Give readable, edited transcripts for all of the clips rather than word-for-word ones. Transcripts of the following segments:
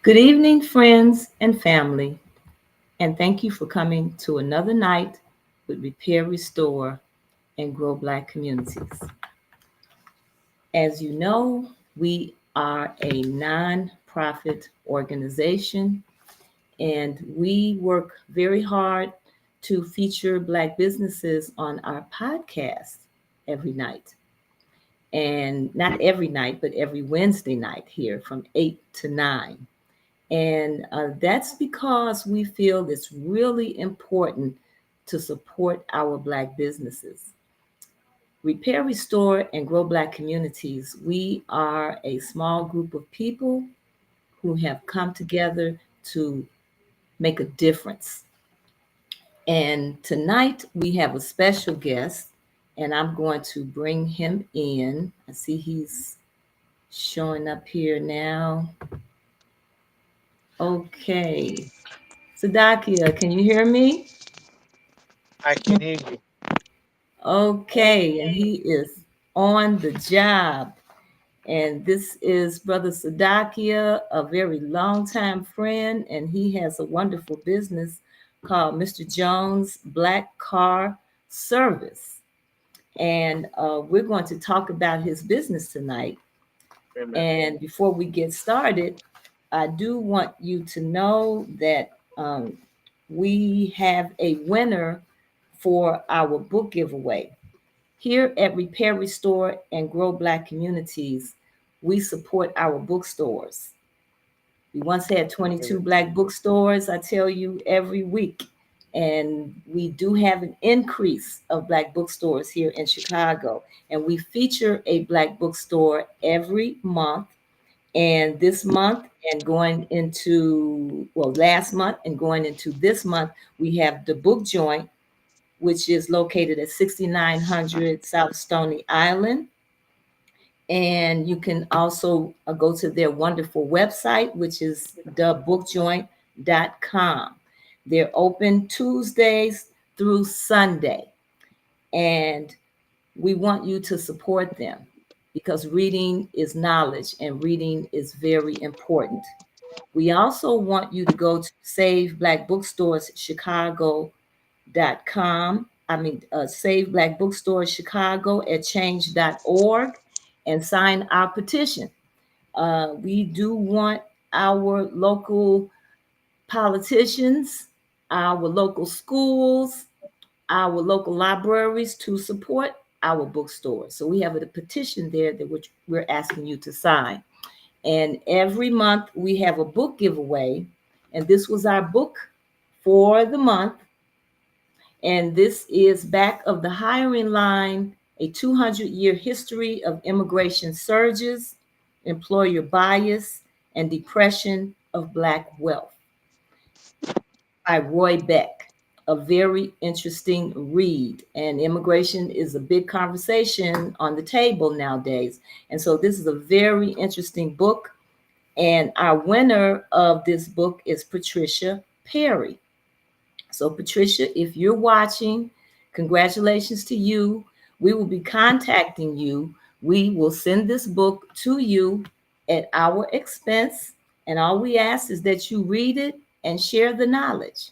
Good evening, friends and family, and thank you for coming to another night with Repair, Restore, and Grow Black Communities. As you know, we are a non-profit organization, and we work very hard to feature Black businesses on our podcast every night. And not every night, but every Wednesday night here from 8 to 9. And that's because we feel it's really important to support our Black businesses. Repair, Restore, and Grow Black Communities, we are a small group of people who have come together to make a difference. And tonight we have a special guest, and I'm going to bring him in. I see he's showing up here now. Okay. Sadakia, can you hear me? I can hear you. Okay, and he is on the job. And this is Brother Sadakia, a very long-time friend, and he has a wonderful business called Mr. Jones Black Car Service. And we're going to talk about his business tonight. Amen. And before we get started, I do want you to know that we have a winner for our book giveaway. Here at Repair, Restore, and Grow Black Communities, we support our bookstores. We once had 22 Amen. Black bookstores, I tell you, every week. And we do have an increase of Black bookstores here in Chicago. And we feature a Black bookstore every month. And this month and going into, well, last month and going into this month, we have the Book Joint, which is located at 6900 South Stony Island. And you can also go to their wonderful website, which is thebookjoint.com. They're open Tuesdays through Sunday. And we want you to support them because reading is knowledge and reading is very important. We also want you to go to Save Black Bookstores Chicago.com. Save Black Bookstores Chicago at change.org and sign our petition. We do want our local politicians, our local schools, our local libraries to support our bookstores. So we have a petition there that which we're asking you to sign. And every month we have a book giveaway. And this was our book for the month. And this is Back of the Hiring Line, a 200-year history of immigration surges, employer bias, and depression of Black wealth by Roy Beck. A very interesting read. And immigration is a big conversation on the table nowadays. And so this is a very interesting book. And our winner of this book is Patricia Perry. So, Patricia, if you're watching, congratulations to you. We will be contacting you. We will send this book to you at our expense. And all we ask is that you read it and share the knowledge.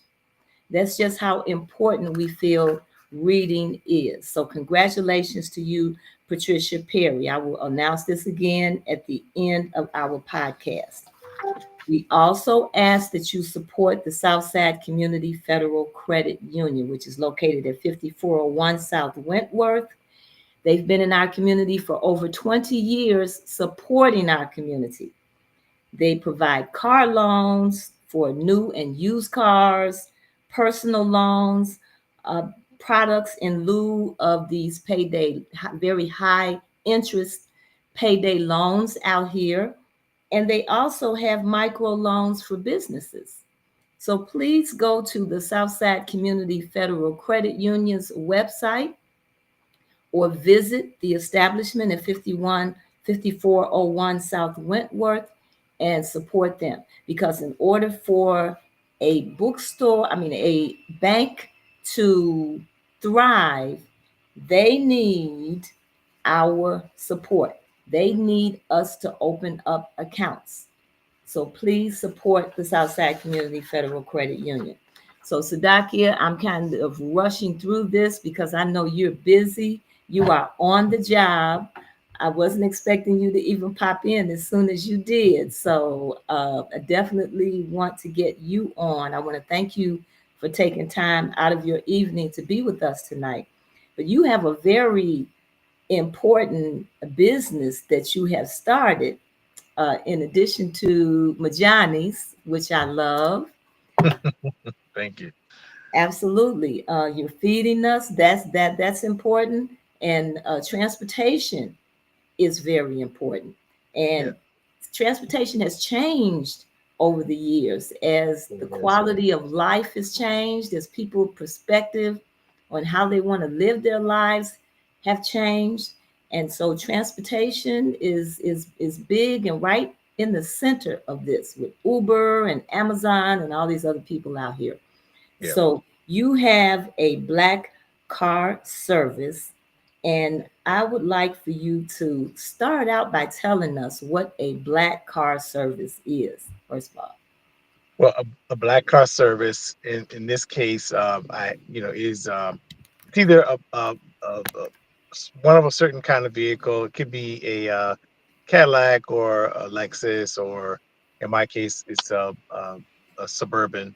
That's just how important we feel reading is. So, congratulations to you, Patricia Perry. I will announce this again at the end of our podcast. We also ask that you support the Southside Community Federal Credit Union, which is located at 5401 South Wentworth. They've been in our community for over 20 years supporting our community. They provide car loans for new and used cars, personal loans, uh, products in lieu of these payday, very high interest payday loans out here. And they also have micro loans for businesses. So please go to the Southside Community Federal Credit Union's website or visit the establishment at 5401 South Wentworth and support them. Because in order for a a bank to thrive, they need our support. They need us to open up accounts. So please support the Southside Community Federal Credit Union. So Sadakia, I'm kind of rushing through this because I know you're busy. You are on the job. I wasn't expecting you to even pop in as soon as you did. So I definitely want to get you on. I want to thank you for taking time out of your evening to be with us tonight. But you have a very important business that you have started, in addition to Majani's, which I love. Thank you. Absolutely. You're feeding us. That's important. And transportation is very important. Yeah, And transportation has changed over the years as the it is. quality of life has changed, as people's perspective on how they want to live their lives have changed. And so transportation is big and right in the center of this with Uber and Amazon and all these other people out here. Yeah. So you have a black car service, and I would like for you to start out by telling us what a black car service is, first of all. Well, a black car service in this case, I is it's either one of a certain kind of vehicle. It could be a Cadillac or a Lexus, or in my case, it's a Suburban,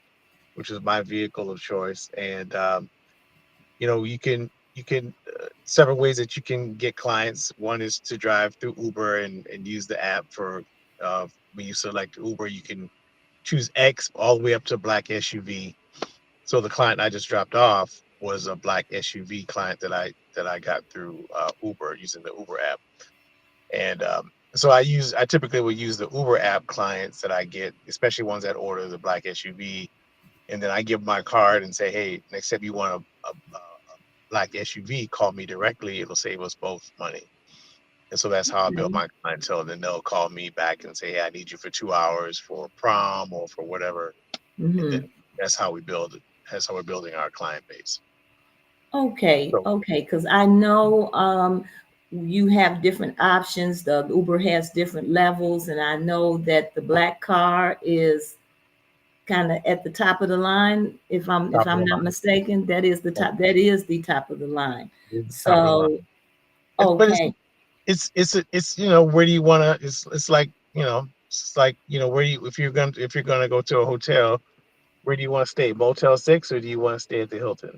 which is my vehicle of choice. And you can several ways that you can get clients. One is to drive through Uber and use the app for when you select Uber, you can choose X all the way up to black SUV. So the client I just dropped off was a black SUV client that I got through Uber using the Uber app. And so I typically would use the Uber app clients that I get, especially ones that order the black SUV, and then I give my card and say, hey, next time you want a black SUV, call me directly. It'll save us both money. And so that's how I build Okay. my clientele. And then they'll call me back and say, hey, I need you for 2 hours for prom or for whatever. And then Mm-hmm. that's how we build it. That's how we're building our client base. Okay, So okay, because I know you have different options. The Uber has different levels, and I know that the black car is kind of at the top of the line. If top of I'm the not line. mistaken, that is the Right. top. That is the top of the line. It's the top of the So line. But okay, it's where do you want to? It's like it's like where do you if you're gonna go to a hotel, where do you want to stay? Motel 6 or do you want to stay at the Hilton?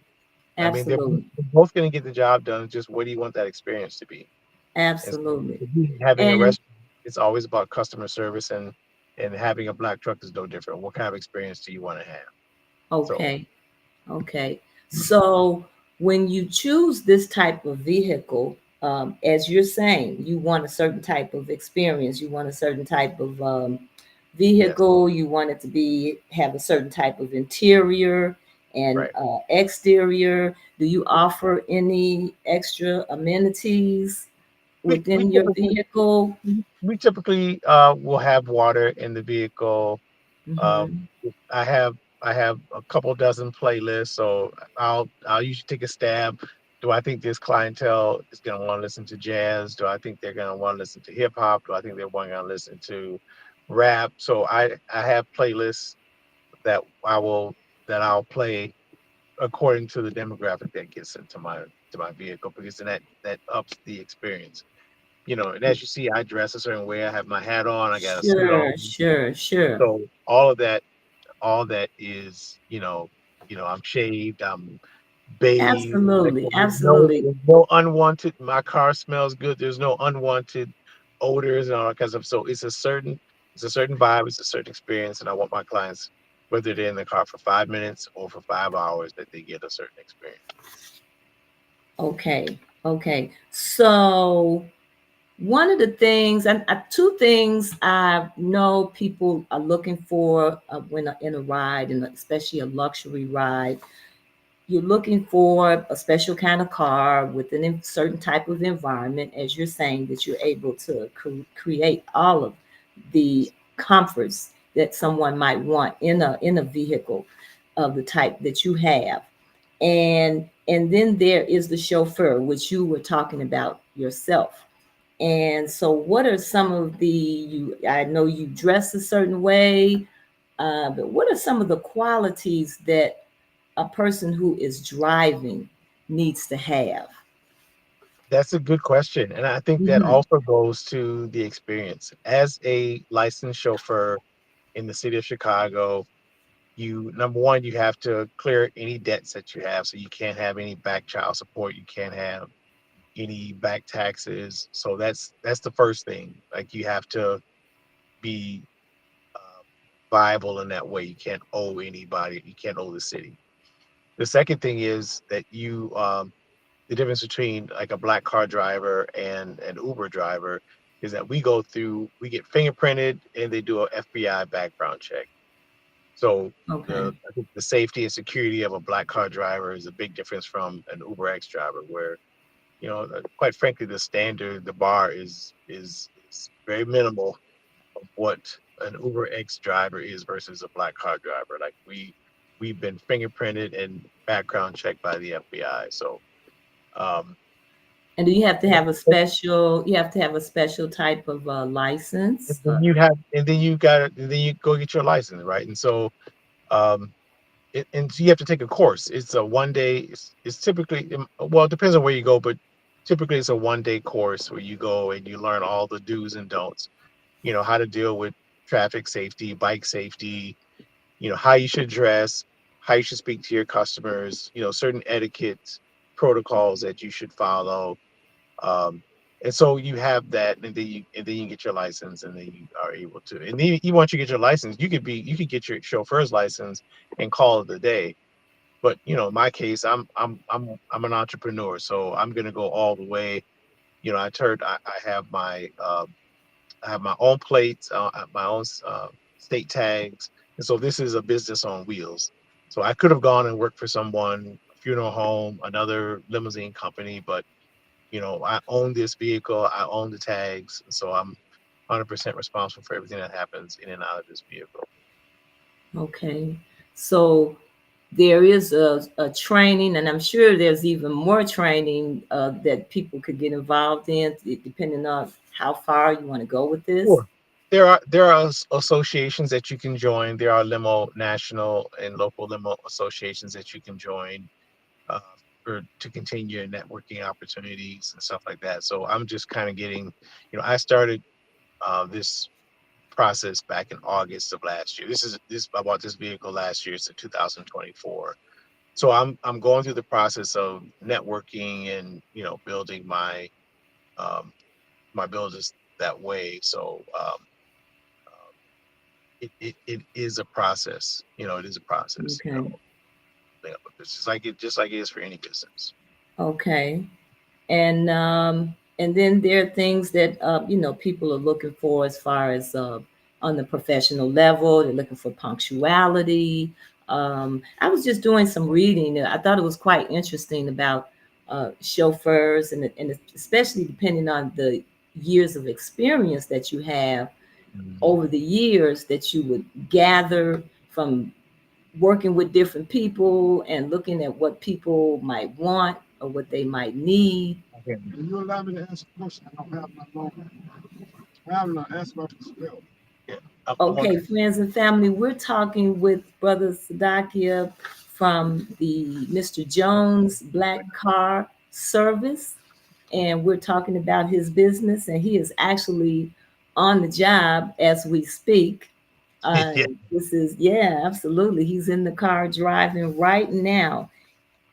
I mean, absolutely, they're both going to get the job done. Just what do you want that experience to be? And so absolutely, for me, having a and restaurant, it's always about customer service, and having a black truck is no different. What kind of experience do you want to have? So okay. Okay. So when you choose this type of vehicle, as you're saying, you want a certain type of experience, you want a certain type of yes, vehicle, you want it to be have a certain type of interior and right. exterior. Do you offer any extra amenities We we within your typically vehicle? we typically will have water in the vehicle. Uh, Hmm. I have I have a couple dozen playlists, so I'll usually take a stab. Do I think this clientele is going to want to listen to jazz? Do I think they're going to want to listen to hip hop? Do I think they're going to listen to rap? So I have playlists that I will that I'll play according to the demographic that gets into my vehicle, because then that ups the experience. And as you see, I dress a certain way. I have my hat on. I got a suit on. Sure, sure, sure. So all that is, I'm shaved, I'm bathed, like Absolutely, there's absolutely. no unwanted. My car smells good. There's no unwanted odors and all that kind of stuff. So it's a certain vibe, it's a certain experience, and I want my clients, whether they're in the car for 5 minutes or for 5 hours, that they get a certain experience. Okay, okay. So one of the things, and two things I know people are looking for when in a ride, and especially a luxury ride, you're looking for a special kind of car with a certain type of environment, as you're saying, that you're able to create all of the comforts that someone might want in a vehicle of the type that you have. And then there is the chauffeur, which you were talking about yourself. And so, what are some of the I know you dress a certain way, but what are some of the qualities that a person who is driving needs to have? That's a good question. And I think that Hmm. also goes to the experience. As a licensed chauffeur in the city of Chicago, you number one, you have to clear any debts that you have. So you can't have any back child support, you can't have any back taxes. So that's the first thing. Like you have to be uh, viable in that way. You can't owe anybody, you can't owe the city. The second thing is that the difference between like a black car driver and an Uber driver is that we get fingerprinted and they do a FBI background check. So Okay. I think the safety and security of a black car driver is a big difference from an Uber X driver, where quite frankly, the standard, the bar is very minimal of what an Uber X driver is versus a black car driver. Like we've been fingerprinted and background checked by the FBI. So um, And do you have to and have a special? You have to have a special type of license. then you have, and then you got, and then you go get your license, right? And so, um, and so you have to take a course. It's a 1 day. It's typically, well, it depends on where you go, but typically it's a 1 day course where you go and you learn all the do's and don'ts. How to deal with traffic safety, bike safety. How you should dress, how you should speak to your customers. Certain etiquette protocols that you should follow. Um, and so you have that, and then you get your license, and then you are able to. And then once you get your license, you could get your chauffeur's license and call it a day. But in my case, I'm an entrepreneur, so I'm gonna go all the way. I have my own plates, my own state tags, and so this is a business on wheels. So I could have gone and worked for someone, a funeral home, another limousine company, but I own this vehicle, I own the tags, so I'm 100% responsible for everything that happens in and out of this vehicle. Okay. So there is a training, and I'm sure there's even more training that people could get involved in, depending on how far you want to go with this. Sure. There are associations that you can join. There are limo national and local limo associations that you can join uh, to continue your networking opportunities and stuff like that. So I'm just kind of getting, I started this process back in August of last year. I bought this vehicle last year, so 2024. So I'm going through the process of networking and building um, my business that way. So it is a process. It is a process. Okay. It's just like it is for any business. Okay. And then there are things that people are looking for as far as on the professional level. They're looking for punctuality. I was just doing some reading, and I thought it was quite interesting about chauffeurs, and especially depending on the years of experience that you have Mhm. over the years that you would gather from working with different people and looking at what people might want or what they might need. Okay. Can you allow me to ask a question? I don't have my phone. I have to ask about the spell. Yeah. I'm on. Okay, friends and family, we're talking with Brother Sadakia from the Mr. Jones Black Car Service, and we're talking about his business, and he is actually on the job as we speak. Uh, Yeah. this is, yeah, absolutely. He's in the car driving right now.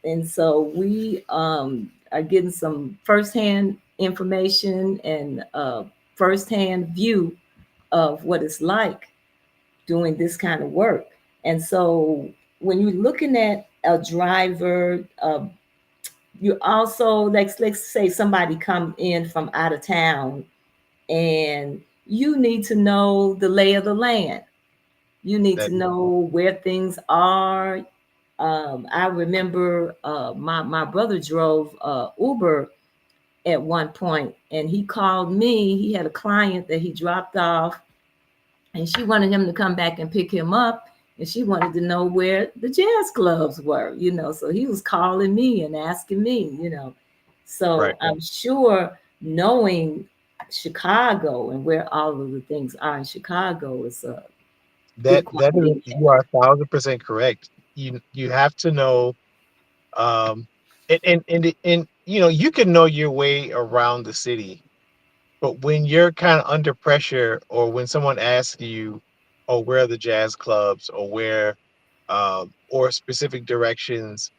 And so we are getting some firsthand information and firsthand view of what it's like doing this kind of work. And so when you're looking at a driver, you also let's say somebody come in from out of town, and you need to know the lay of the land. You need That to know where things are. I remember my brother drove Uber at one point, and he called me. He had a client that he dropped off, and she wanted him to come back and pick him up, and she wanted to know where the jazz clubs were. So he was calling me and asking me. right. So I'm sure knowing Chicago and where all of the things are in Chicago is a good That is, quality to you are 1,000% correct. You have to know, um, and you can know your way around the city, but when you're kind of under pressure, or when someone asks you, "Oh, where are the jazz clubs?" or where, or specific directions,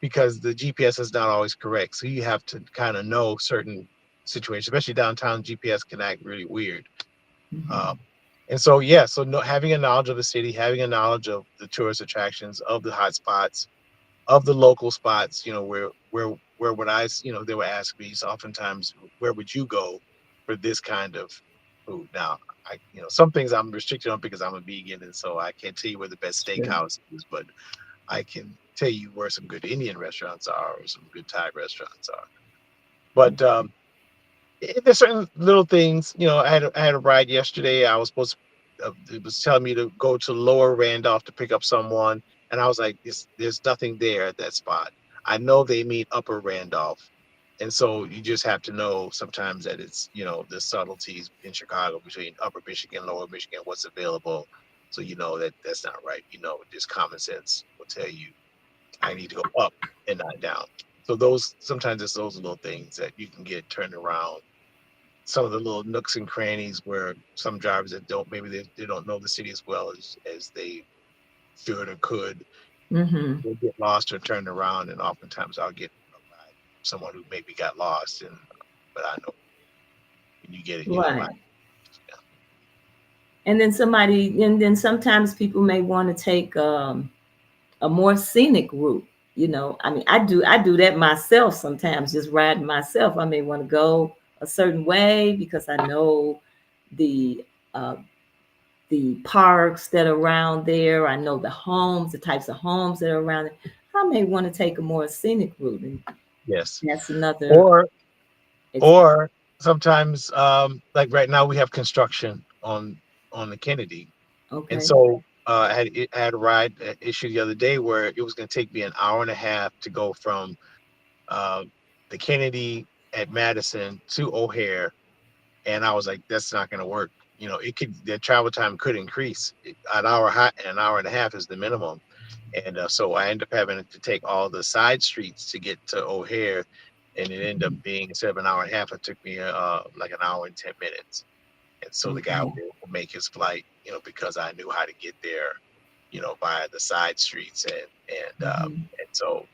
because the GPS is not always correct. So you have to kind of know certain situations, especially downtown. GPS can act really weird. have. Um, and so, yeah, so no, having a knowledge of the city, having a knowledge of the tourist attractions, of the hot spots, of the local spots, where would they would ask me, so oftentimes, where would you go for this kind of food? Now, some things I'm restricted on because I'm a vegan, and so I can't tell you where the best Sure. steakhouse is, but I can tell you where some good Indian restaurants are, or some good Thai restaurants are. But there's certain little things. I had a ride yesterday. I was supposed to, it was telling me to go to Lower Randolph to pick up someone, and I was like, there's nothing there at that spot. I know they mean Upper Randolph, and so you just have to know sometimes that it's the subtleties in Chicago between Upper Michigan, Lower Michigan, what's available. So that that's not right. Just common sense will tell you I need to go up and not down. So those sometimes it's those little things that you can get turned around, some of the little nooks and crannies where some drivers that don't, maybe they don't know the city as well as they should or could, Mm-hmm. will get lost or turned around. And oftentimes I'll get a ride from someone who maybe got lost, and but I know when you get it, I, Right. And then sometimes people may want to take a more scenic route. I mean, I do that myself sometimes, just riding myself. I may want to go a certain way because I know the uh, the parks that are around there. I know the types of homes that are around it. I may want to take a more scenic route, and yes, that's another. or Ex- or sometimes, like right now we have construction on the Kennedy. And okay. so I had a ride issue the other day where it was going to take me an hour and a half to go from uh, the Kennedy at Madison to O'Hare, and I was like, that's not going to work. The travel time could increase. An hour and a half is the minimum, and so I ended up having to take all the side streets to get to O'Hare, and it ended up being, instead of an hour and a half, it took me like an hour and 10 minutes. And so the guy was Okay. able to make his flight, because I knew how to get there, via the side streets, Hmm. and so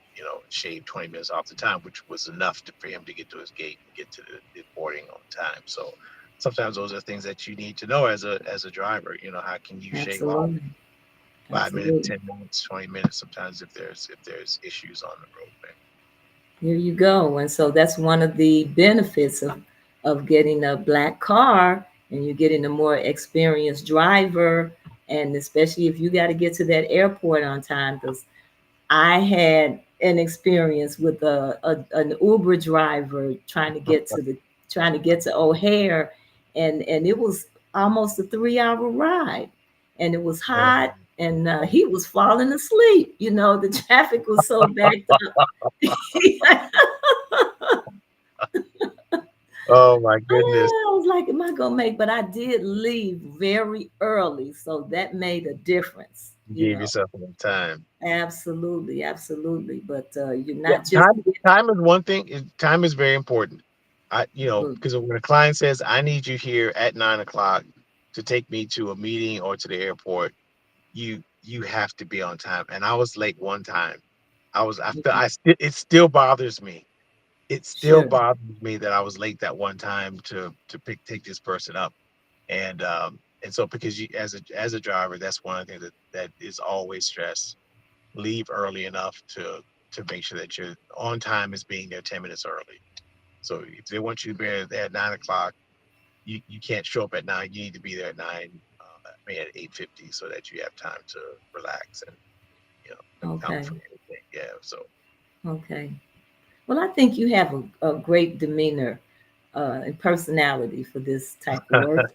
shaved 20 minutes off the time, which was enough for him to get to his gate and get to the boarding on time. So sometimes those are things that you need to know as a driver. How can you shave off Absolutely. 5 minutes, Absolutely. 10 minutes, 20 minutes? Sometimes if there's issues on the roadway. Here you go. And so that's one of the benefits of getting a black car, and you're getting a more experienced driver. And especially if you got to get to that airport on time, because I had an experience with an Uber driver trying to get to O'Hare, and it was almost a 3 hour ride, and it was hot, and he was falling asleep. The traffic was so backed up. Oh my goodness. I was like, am I gonna make? But I did leave very early, so that made a difference. You gave yourself enough time. Absolutely, absolutely. But you're Yeah, not just time time is one thing. Time is very important. Because when a client says, "I need you here at 9 o'clock to take me to a meeting or to the airport," you have to be on time. And I was late one time. I feel it still bothers me. It still sure. bothers me that I was late that one time to take this person up. And so, because you, as a driver, that's one of the things that is always stressed. Leave early enough to make sure that you're on time, is being there 10 minutes early. So if they want you to be there at 9 o'clock, you can't show up at 9. You need to be there at 9, I mean at 8:50, so that you have time to relax and account Okay. for anything. Yeah. So Okay. Well, I think you have a great demeanor and personality for this type of work,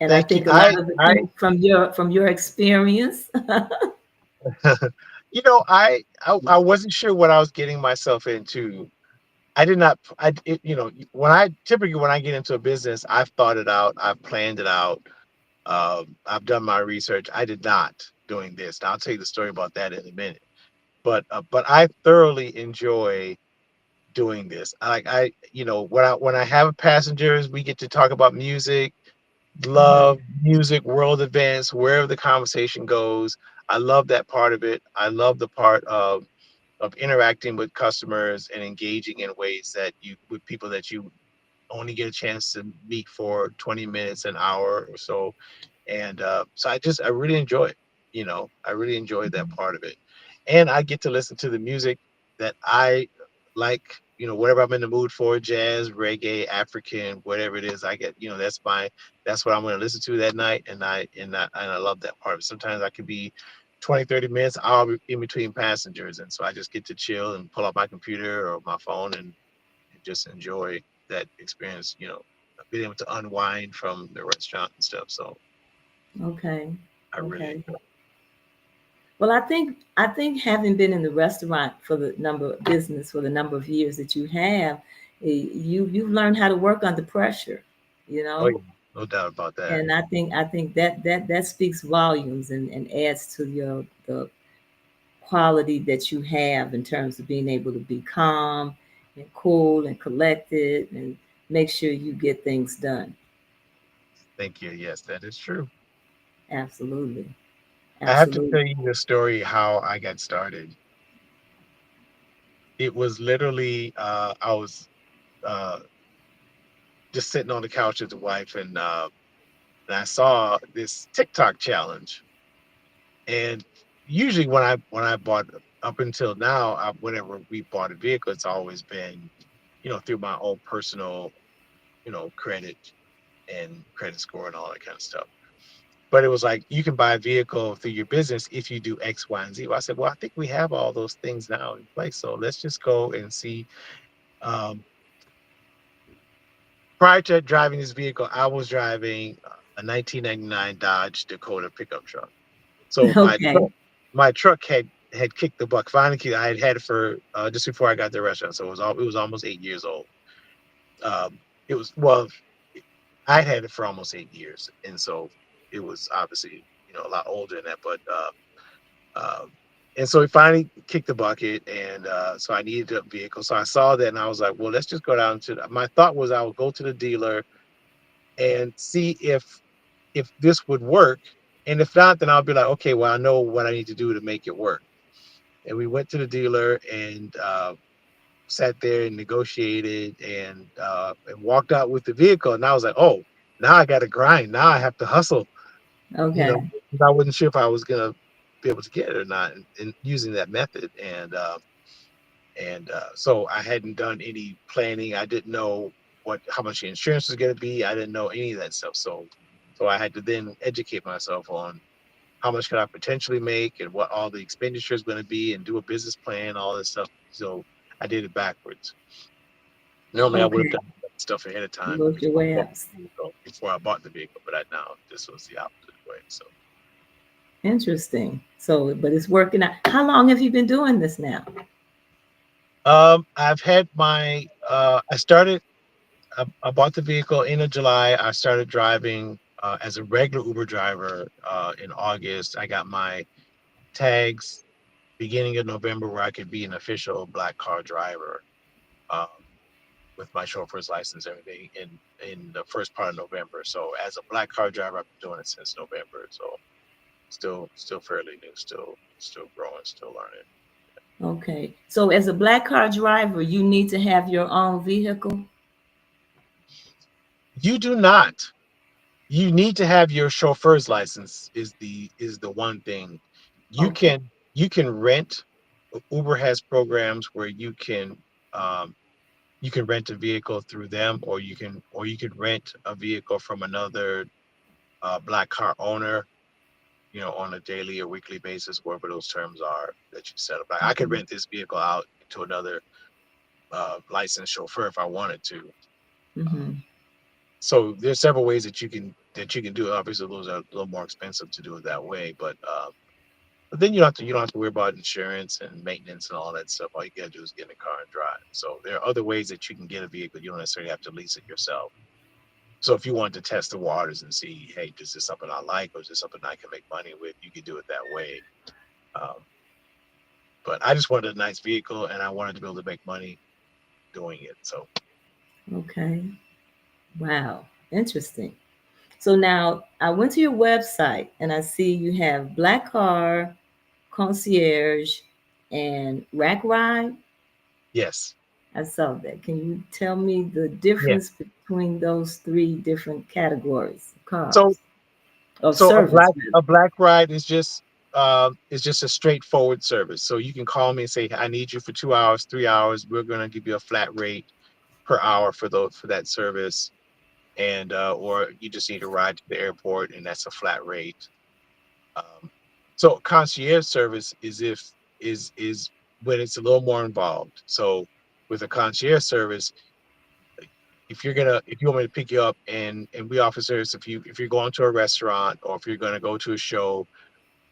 and I thank you. think a I lot of it I comes from your experience. I wasn't sure what I was getting myself into I did not. When I typically when I get into a business, I've thought it out, I've planned it out, I've done my research. I did not doing this. Now, I'll tell you the story about that in a minute. But I thoroughly enjoy doing this. When I have passengers, we get to talk about music, love Hmm. music, world events, wherever the conversation goes. I love that part of it. I love the part of interacting with customers and engaging in ways that you with people that you only get a chance to meet for 20 minutes, an hour or so. And so I really enjoy it. I really enjoy that part of it. And I get to listen to the music that I like, whatever I'm in the mood for, jazz, reggae, African, whatever it is, I get, that's what I'm going to listen to that night. And I love that part of it. Sometimes I can be 20, 30 minutes, I'll be in between passengers. And so I just get to chill and pull up my computer or my phone and just enjoy that experience, being able to unwind from the restaurant and stuff. So Okay. I really Okay. enjoy. Well, I think having been in the restaurant for the number of business for the number of years that you have, you've learned how to work under pressure, you Oh know. yeah, no doubt about that. And I think that speaks volumes and adds to your the quality that you have in terms of being able to be calm and cool and collected and make sure you get things done. Thank you. Yes, that is true. Absolutely. I have to Absolutely. tell you the story how I got started. It was literally I was uh, just sitting on the couch with the wife, and I saw this TikTok challenge. And usually when I bought up until now, whenever we bought a vehicle, it's always been through my own personal credit and credit score and all that kind of stuff. But it was like you can buy a vehicle through your business if you do X, Y, and Z. Well, I said, well, I think we have all those things now in place. So let's just go and see. Um, Prior to driving this vehicle, I was driving a 1999 Dodge Dakota pickup truck. So Okay. my truck had kicked the buck. Finally, I had had it for just before I got the restaurant, so it was almost 8 years old. It was well, I had it for almost 8 years, and so it was obviously a lot older than that. Um, and so he finally kicked the bucket, and so I needed a vehicle. So I saw that, and I was like, well, let's just go down to. My thought was I would go to the dealer and see if this would work, and if not, then I'll be like, okay, well, I know what I need to do to make it work. And we went to the dealer and sat there and negotiated and walked out with the vehicle. And I was like, oh, now I got to grind. Now I have to hustle. You know, Okay. I wasn't sure if I was gonna be able to get it or not, and using that method. And so I hadn't done any planning. I didn't know how much the insurance was going to be. I didn't know any of that stuff. So I had to then educate myself on how much could I potentially make and what all the expenditure is going to be and do a business plan, all this stuff. So I did it backwards. Normally I would have Okay. done that stuff ahead of You time worked your way up. before I bought the vehicle, but I now this was the opposite way. So Interesting. So, but it's working out. How long have you been doing this now? I've had I bought the vehicle in of July. I started driving as a regular Uber driver in August. I got my tags beginning of November where I could be an official black car driver um, with my chauffeur's license, everything in the first part of November. So as a black car driver, I've been doing it since November. So still fairly new, still growing, still learning. Okay. So, as a black car driver, you need to have your own vehicle. You do not. You need to have your chauffeur's license is the one thing. You Okay. can you can rent. Uber has programs where um you can rent a vehicle through them, or you can rent a vehicle from another black car owner, on a daily or weekly basis, whatever those terms are that you set up. Like I could Mhm. rent this vehicle out to another licensed chauffeur if I wanted to. Mhm. So there's several ways that you can do it. Obviously, those are a little more expensive to do it that way, but But then you don't have to worry about insurance and maintenance and all that stuff. All you gotta do is get in the car and drive. So there are other ways that you can get a vehicle. You don't necessarily have to lease it yourself. So if you want to test the waters and see, hey, is this something I like, or is this something I can make money with? You could do it that way. Um, but I just wanted a nice vehicle, and I wanted to be able to make money doing it. So Okay. Wow. Interesting. So now I went to your website and I see you have Black Car, Concierge, and Rack Ride. yes, I saw that. Can you tell me the yeah. difference between those three different categories of So cars, of so service, a really? black ride is just a straightforward service. So you can call me and say, I need you for 2 hours, 3 hours. We're gonna give you a flat rate per hour for that service, and or you just need a ride to the airport, and that's a flat rate. Um, so concierge service is when it's a little more involved. So with a concierge service, if you want me to pick you up, and we offer service if you're going to a restaurant or if you're gonna go to a show,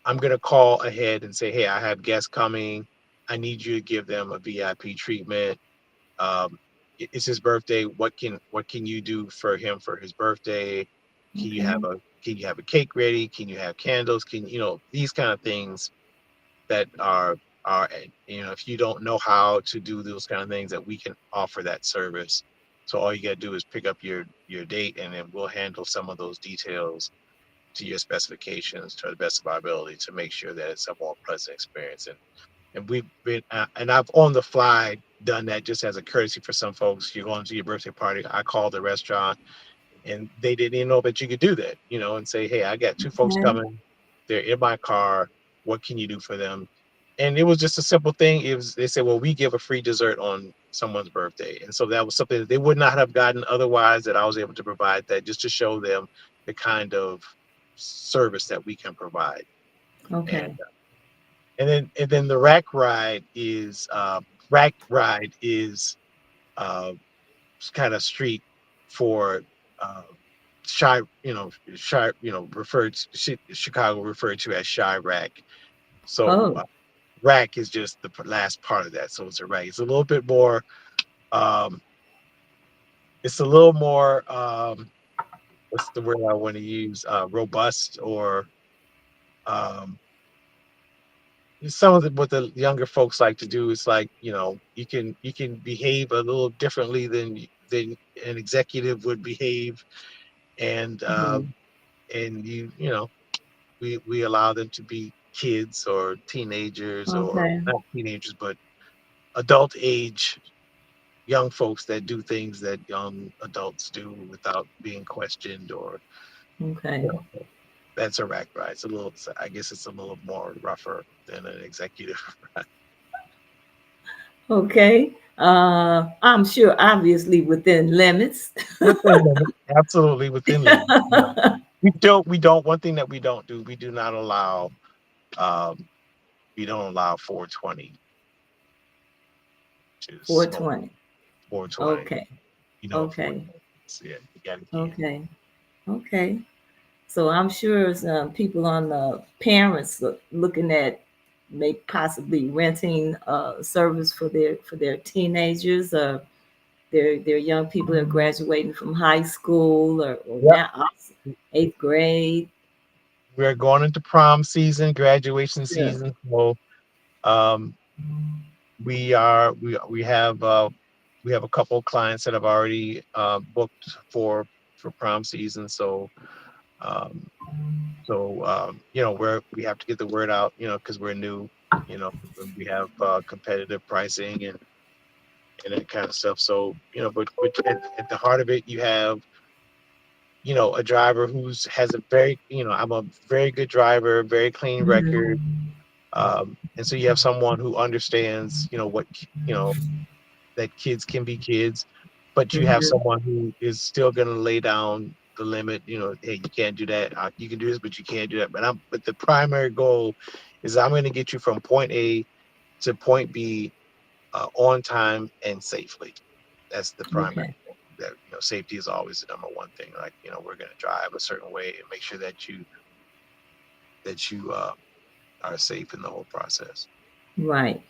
I'm gonna call ahead and say, hey, I have guests coming. I need you to give them a VIP treatment. Um, it's his birthday. What can you do for him for his birthday? Can you Okay. have a can you have a cake ready? Can you have candles? Can you know these kind of things that are if you don't know how to do those kind of things, that we can offer that service. So all you got to do is pick up your date, and then we'll handle some of those details to your specifications to the best of our ability to make sure that it's a more pleasant experience. And we've been and I've on the fly done that just as a courtesy for some folks. You're going to your birthday party. I called the restaurant, and they didn't even know that you could do that, and say, hey, I got two folks Okay. coming. They're in my car. What can you do for them? And it was just a simple thing. They said, well, we give a free dessert on someone's birthday. And so that was something that they would not have gotten otherwise, that I was able to provide that just to show them the kind of service that we can provide. And Okay. and then the rack ride is uh, kind of street for uh, shy, referred Chicago referred to as shy rack. So Oh. rack is just the last part of that. So it's a rack. It's a little bit more. Um, it's a little more. What's the word I want to use? Robust, or um, some of what the younger folks like to do is, like, you can behave a little differently than an executive would behave, and Mhm. we allow them to be kids or teenagers, or Okay. not teenagers, but adult age young folks that do things that young adults do without being questioned, or Okay. you know, that's a rack ride. It's a little, I guess it's a little more rougher than an executive. Okay. I'm sure, obviously, within limits. Within limits, absolutely within limits. We don't. One thing that we don't do, um, we don't allow 420 to smoke. 420. 420. Okay. Four. Okay. Yeah, you gotta keep. Okay. Okay. So I'm sure some people on the parents looking at may possibly renting service for their teenagers, or their young people are graduating from high school, or Yep. now eighth grade. We're going into prom season, graduation Yeah. season. So um, we have a couple of clients that have already booked for prom season. Um, we have to get the word out, because we're new, we have competitive pricing and that kind of stuff. So, but at the heart of it, you have, a driver who's has a very, I'm a very good driver, very clean record. Hmm. And so you have someone who understands, that kids can be kids, but you have Hmm. someone who is still going to lay down the limit. Hey, you can't do that. You can do this, but you can't do that. But the primary goal is I'm going to get you from point A to point B on time and safely. That's the primary Okay. thing. That safety is always the number one thing. Like, we're going to drive a certain way and make sure that you are safe in the whole process. Right.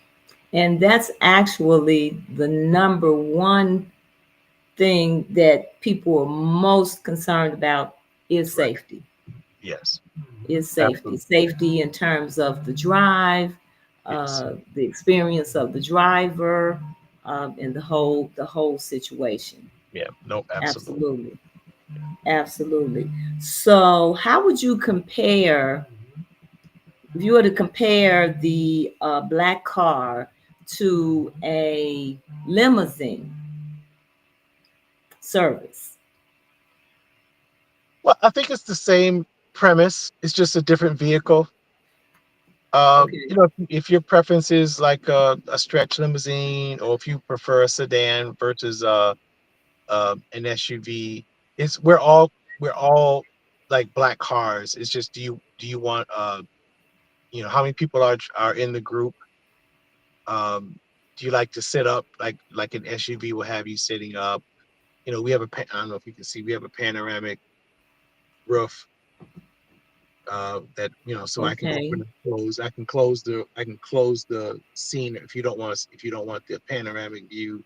And that's actually the number one thing that people are most concerned about is Right. safety. Yes. Is safety. Absolutely. Safety in terms of the drive, Yes. the experience of the driver, and the whole situation. Yeah. No. Absolutely. Absolutely. Absolutely. So, how would you compare, if you were to compare the black car to a limousine service? Well, I think it's the same premise. It's just a different vehicle. Okay. If your preference is like a stretch limousine, or if you prefer a sedan versus an SUV, it's we're all like black cars. It's just do you want how many people are in the group? Do you like to sit up like an SUV will have you sitting up? We have I don't know if you can see, we have a panoramic roof that so I can open Okay. and close. I can close the scene if you don't want the panoramic view,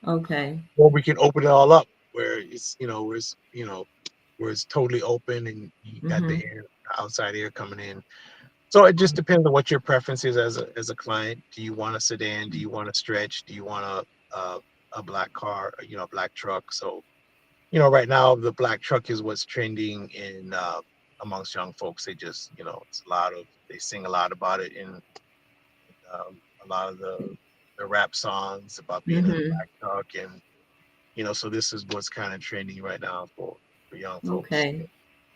Okay. or we can open it all up where it's totally open and you got the Mm-hmm. air, outside air coming in. So it just depends on what your preference is as a client. Do you want a sedan? Do you want a stretch? Do you want a black car? A black truck? So right now the black truck is what's trending in amongst young folks. They just it's they sing a lot about it in a lot of the rap songs about being in a Mm-hmm. black truck, and so this is what's kind of trending right now for young folks. Okay.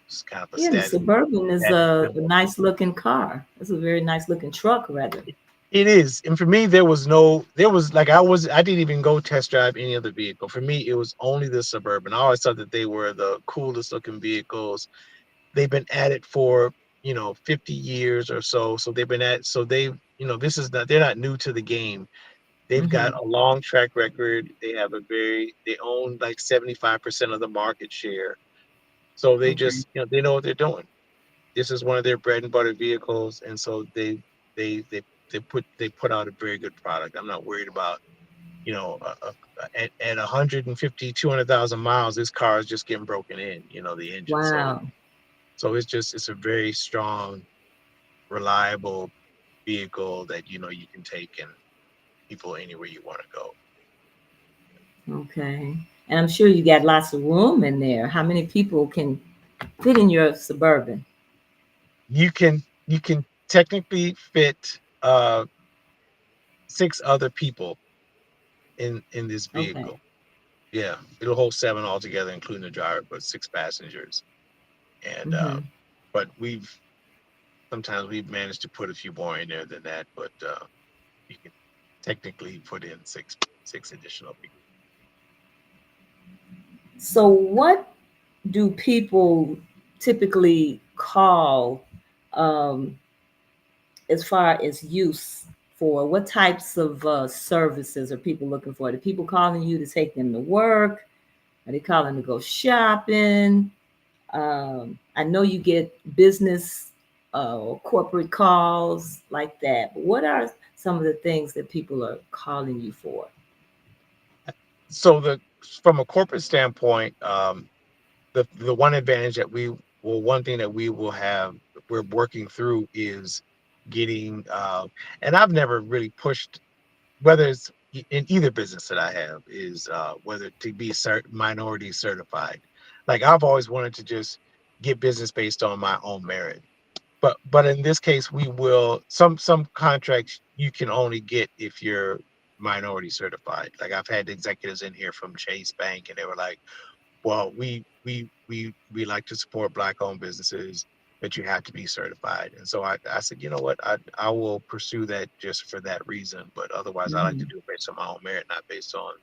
It's kind of a Yeah, the status Suburban is status a symbol. nice looking car. It's a very nice looking truck, rather. It is, and for me, there was like I didn't even go test drive any other vehicle. For me, it was only the Suburban. I always thought that they were the coolest looking vehicles. They've been at it for 50 years or so. So they've been at so they've this is not they're not new to the game. They've got Mm-hmm. a long track record. They own like 75% of the market share. So they Okay. just they know what they're doing. This is one of their bread and butter vehicles, and so they they they put out a very good product. I'm not worried about at 150 200,000 miles, this car is just getting broken in, the engine. So Wow. it's a very strong, reliable vehicle that you can take and people anywhere you want to go. Okay. And I'm sure you got lots of room in there. How many people can fit in your Suburban? You can technically fit 6 other people in this Okay. vehicle. Yeah, it'll hold 7 altogether, including the driver, but 6 passengers. And Mm-hmm. but we've managed to put a few more in there than that, but you can technically put in six additional people. So, what do people typically call, um, as far as use for? What types of services are people looking for? Are people calling you to take them to work? Are they calling to go shopping? I know you get business or corporate calls like that. But what are some of the things that people are calling you for? So from a corporate standpoint, the one advantage that one thing that we're working through is getting and I've never really pushed, whether it's in either business that I have, is whether to be minority certified. Like I've always wanted to just get business based on my own merit. But in this case, we will some contracts you can only get if you're minority certified. Like I've had executives in here from Chase Bank, and they were like, "Well, we like to support Black-owned businesses, but you have to be certified." And so I said, you know what, I will pursue that just for that reason. But otherwise, I like to Hmm. do it based on my own merit, not based on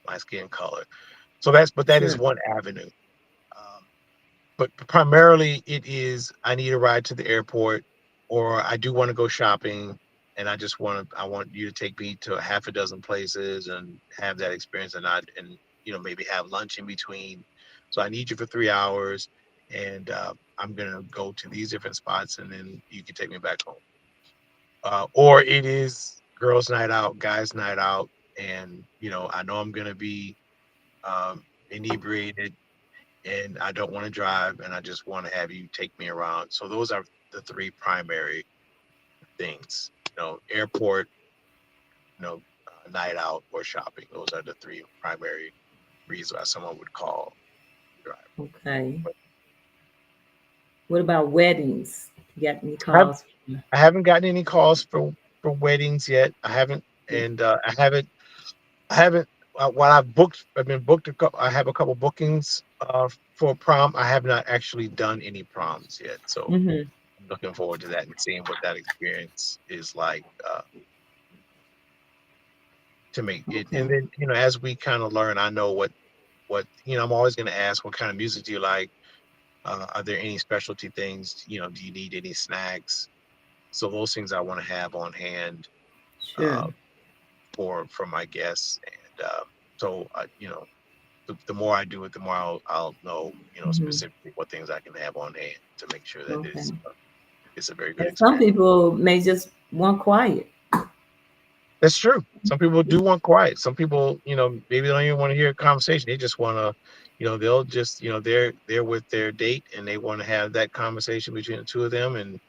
my skin color. That is Sure. one avenue. Um, but primarily it is I need a ride to the airport, or I do want to go shopping, and I want you to take me to a half a dozen places and have that experience, and maybe have lunch in between. So I need you for 3 hours, and I'm gonna go to these different spots, and then you can take me back home. or it is girls' night out, guys' night out, and I know I'm gonna be inebriated, and I don't want to drive, and I just want to have you take me around. So those are the three primary things. Airport, night out, or shopping. Those are the three primary reasons why someone would call drive. Okay. What about weddings? You got any I've, calls? I haven't gotten any calls for weddings yet. I haven't, and I haven't. While I've been booked. I have a couple bookings for prom. I have not actually done any proms yet, so Mm-hmm. I'm looking forward to that and seeing what that experience is like to make it. And Okay. then as we kind of learn, I know what I'm always going to ask, what kind of music do you like? Are there any specialty things? Do you need any snacks? So those things I want to have on hand Sure. uh, for my guests, and the more I do it, the more I'll know Mm-hmm. specifically what things I can have on hand to make sure that Okay. it's a very good And some experience. people may just want quiet. That's true. Some people do want quiet. Some people, maybe they don't even want to hear a conversation. They just want to, they'll just, they're with their date and they want to have that conversation between the two of them, and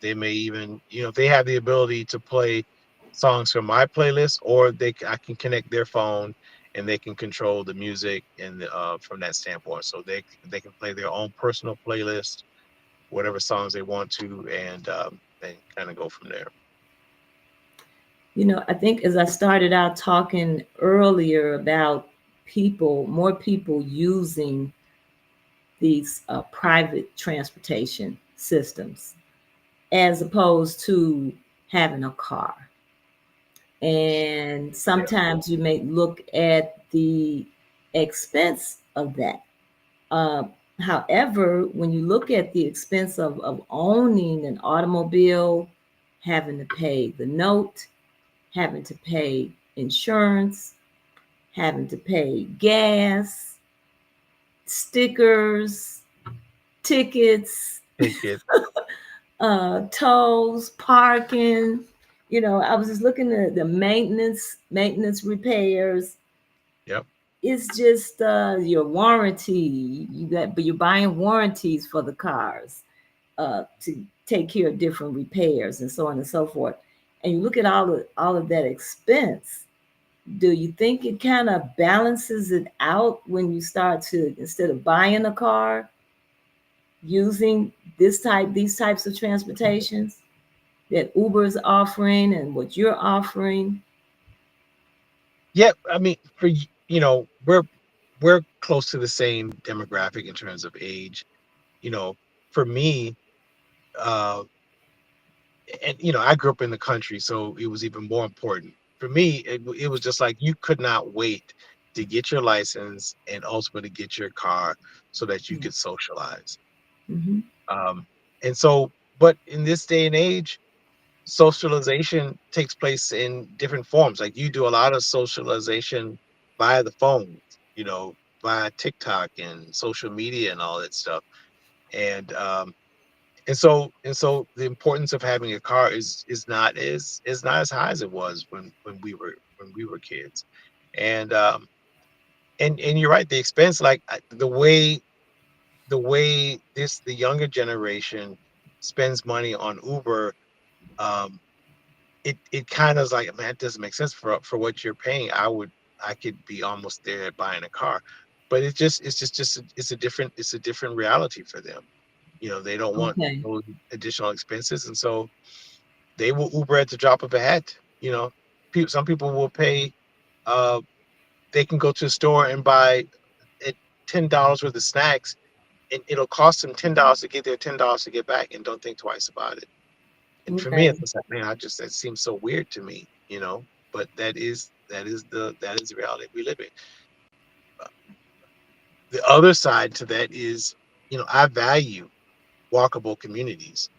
they may even, if they have the ability to play songs from my playlist, or I can connect their phone and they can control the music and from that standpoint, so they can play their own personal playlist, whatever songs they want to, and kind of go from there. I think as I started out talking earlier about more people using these private transportation systems as opposed to having a car. And Yeah. sometimes you may look at the expense of that. Uh, However, when you look at the expense of owning an automobile, having to pay the note, having to pay insurance, having to pay gas, stickers, tickets, Take it. tolls, parking. I was just looking at the maintenance repairs. Yep. It's just your warranty. But you're buying warranties for the cars to take care of different repairs and so on and so forth. And you look at all of that expense. Do you think it kind of balances it out when you start to, instead of buying a car, using these types of transportations that Uber is offering and what you're offering? Yeah, I mean, we're close to the same demographic in terms of age. You know, for me, uh, and I grew up in the country, so it was even more important. For me, it was just like you could not wait to get your license and ultimately get your car so that you could socialize. Mm-hmm. Um, and so, but in this day and age, socialization takes place in different forms. Like you do a lot of socialization via the phone, you know, via TikTok and social media and all that stuff. And and so the importance of having a car is not as high as it was when we were kids. And and you're right, the expense, like the way the younger generation spends money on Uber, um, it kind of is like, man, it doesn't make sense for what you're paying. I could be almost there at buying a car, but it's a different reality for them. They don't want Okay. those additional expenses, and so they will Uber at the drop of a hat. Some people will pay. Uh, they can go to a store and buy at $10 worth of snacks, and it'll cost them $10 to get there, $10 to get back, and don't think twice about it. And for me, it's Okay. just like, man, that seems so weird to me. But that is the reality we live in. Uh, The other side to that is, I value walkable communities,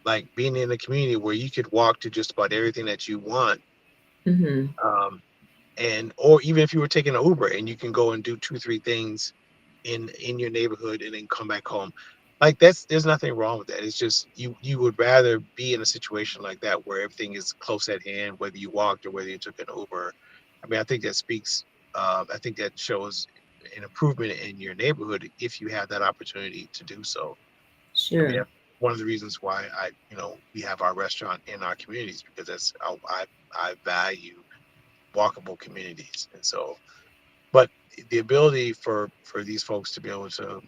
like being in a community where you could walk to just about everything that you want. Mm-hmm. Um, or even if you were taking an Uber and you can go and do two, three things in your neighborhood and then come back home. like there's nothing wrong with that. It's just you would rather be in a situation like that where everything is close at hand, whether you walked or whether you took an Uber. I mean, I think that speaks. I think that shows an improvement in your neighborhood if you have that opportunity to do so. I mean, Sure. that's one of the reasons why we have our restaurant in our communities because I value walkable communities, and so but the ability for these folks to be able to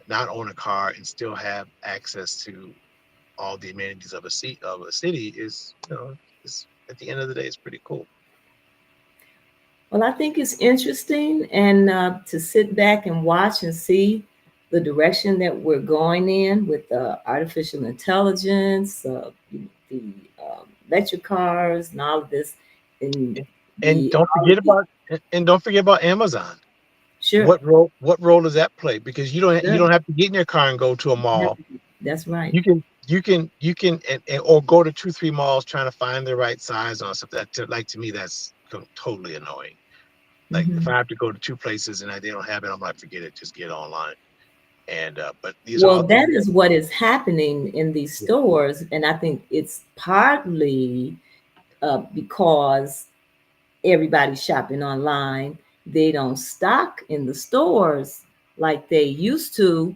not own a car and still have access to all the amenities of a city is is at the end of the day is pretty cool. Well, I think it's interesting and to sit back and watch and see the direction that we're going in with artificial intelligence, the electric cars, and all of this, and And the don't all of forget the about and don't forget about Amazon. sure, What role does that play? Because you sure, don't have to get in your car and go to a Yep, mall. that's right. You can or go to 2 3 malls trying to find the right size on something. Like to me that's totally annoying. Like if Hmm. I have to go to two places and they don't have it, I'm like, forget it, just get online. And but these are Well, all that things that is what is happening in these yeah, stores, and I think it's partly because everybody's shopping online. They don't stock in the stores like they used to.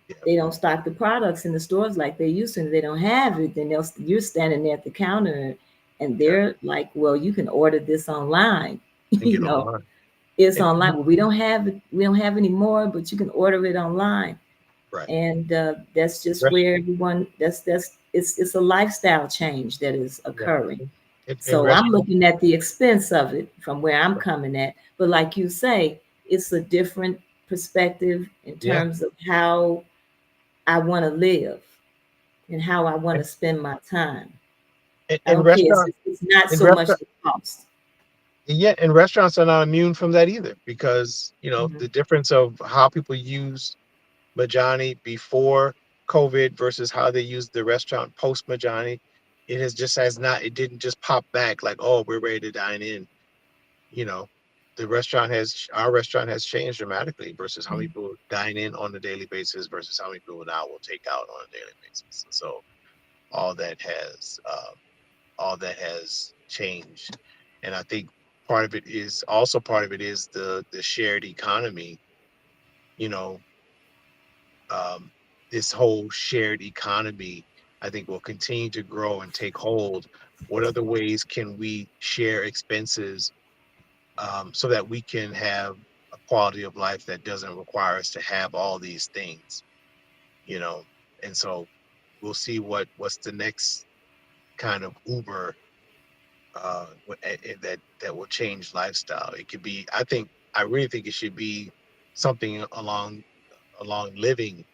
yeah, They don't stock the products in the stores like they used to. And they don't have it. Then you're standing there at the counter, and yeah, they're like, "Well, you can order this online." and you get know, online. it's And online. Well, we don't have it. We don't have any more, but you can order it online. right, And that's just rest, where everyone. That's it's a lifestyle change that is yeah, occurring. in So I'm restaurant, looking at the expense of it from where I'm right, coming at. But like you say, it's a different perspective in yeah, terms of how I want to live and how I want and, to spend my time. I and don't care. restaurant It's not in so much restaurant the cost. yeah, and restaurants are not immune from that either because Mhm. the difference of how people use Majani before COVID versus how they use the restaurant post Majani, it didn't just pop back like, oh, we're ready to dine in. You know, our restaurant has changed dramatically versus how many people dine in on a daily basis versus how many people now will take out on a daily basis. And so all that has all that has changed. And I think part of it is the shared economy, you know, um, this whole shared economy, I think will continue to grow and take hold. What other ways can we share expenses so that we can have a quality of life that doesn't require us to have all these things, you know? And so we'll see what's the next kind of Uber that will change lifestyle. It could be, I really think it should be something along living,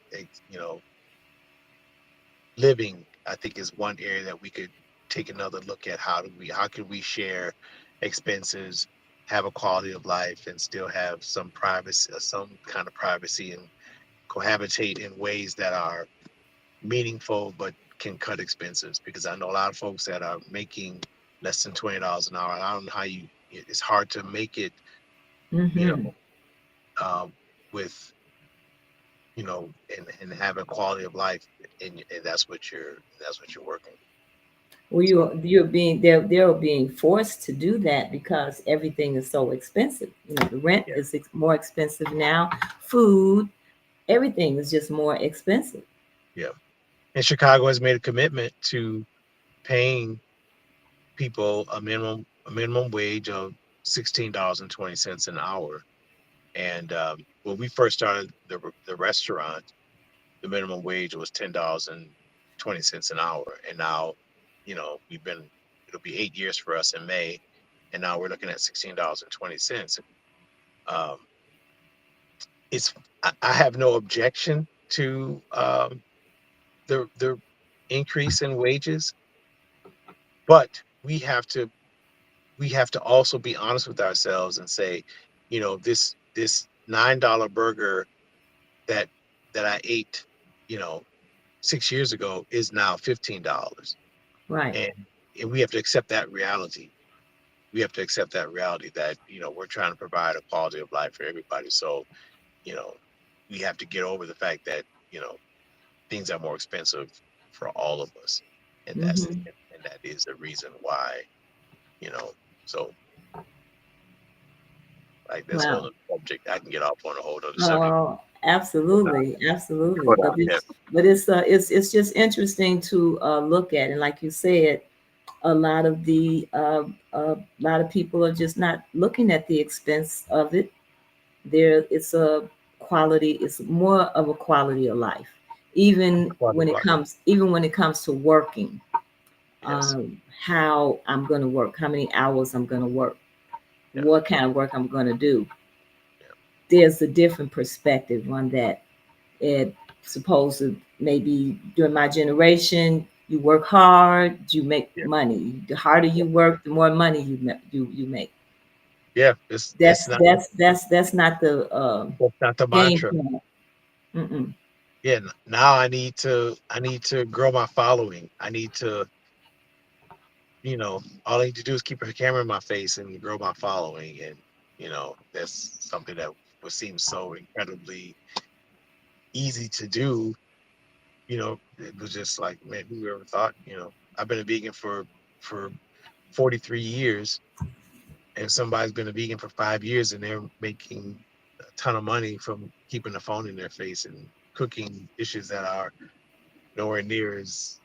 living, I think is one area that we could take another look at how can we share expenses, have a quality of life, and still have some privacy, some kind of privacy, and cohabitate in ways that are meaningful but can cut expenses. Because I know a lot of folks that are making less than $20 an hour. And I don't know how it's hard to make it, you Mm-hmm. know, um, with and have a quality of life, and that's what you're working. Well, So you're being they're being forced to do that because everything is so expensive. The rent yeah, is more expensive now. Food, everything is just more expensive. yeah. And Chicago has made a commitment to paying people a minimum wage of $16.20 an hour. And when we first started the restaurant, the minimum wage was $10.20 an hour. And now, it'll be 8 years for us in May, and now we're looking at $16.20. Um, it's I have no objection to the increase in wages, but we have to also be honest with ourselves and say, this $9 burger that I ate, you know, 6 years ago is now $15. Right. And we have to accept that reality. We have to accept that reality that, we're trying to provide a quality of life for everybody. So, you know, we have to get over the fact that, you know, things are more expensive for all of us, and Hmm. and that is the reason why, you know. So like this whole Wow. other subject, I can get off on a whole other subject. Oh, But, absolutely, absolutely. but But yeah, it's just interesting to look at, and like you said, a lot of the a lot of people are just not looking at the expense of it. There, it's a quality. It's more of a quality of life, quite a lot. even when it comes to working. Yes, How I'm going to work, how many hours I'm going to work, yeah, what kind of work I'm going to do. yeah, There's a different perspective on that. It supposed to maybe during my generation, you work hard, you make yeah, money. The harder yeah. you work, the more money you make. Yeah, it's not That's not the that's not the game mantra. plan. Mm-mm. Yeah, now I need to grow my following. I need to, all I need to do is keep a camera in my face and grow my following, and that's something that would seem so incredibly easy to do. It was just like, man, who ever thought? I've been a vegan for 43 years, and somebody's been a vegan for 5 years, and they're making a ton of money from keeping the phone in their face and cooking dishes that are nowhere near as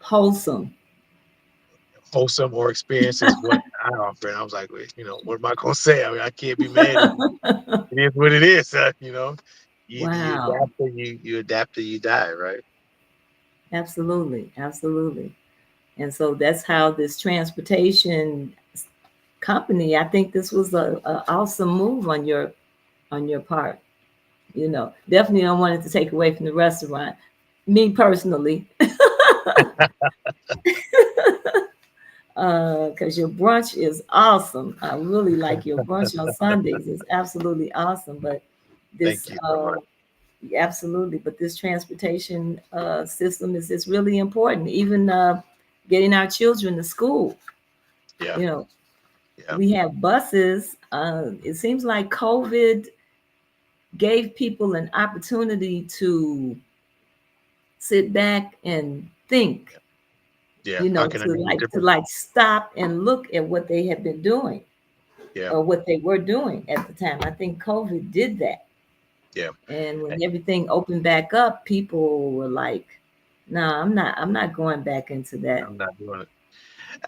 Wholesome. wholesome or experience as what I offer. And I was like, "Wait, what am I gonna say? I mean, I can't be mad. It is what it is. You Wow. adapt or you adapt or you die, right? Absolutely. Absolutely. And so that's how this transportation company, I think this was a awesome move on your part. Definitely don't want it to take away from the restaurant. Me personally, because your brunch is awesome. I really like your brunch on Sundays. It's absolutely awesome. But Thank this, you so much. absolutely, but this transportation system is really important. Even getting our children to school. Yeah, You know, yeah, we have buses. It seems like COVID gave people an opportunity to sit back and think, yeah. How can I make a to difference? like stop and look at what they have been doing Yeah, or what they were doing at the time. I think COVID did that. yeah. And Eh, when everything opened back up, people were like, "No, I'm not going back into that." I'm not doing it.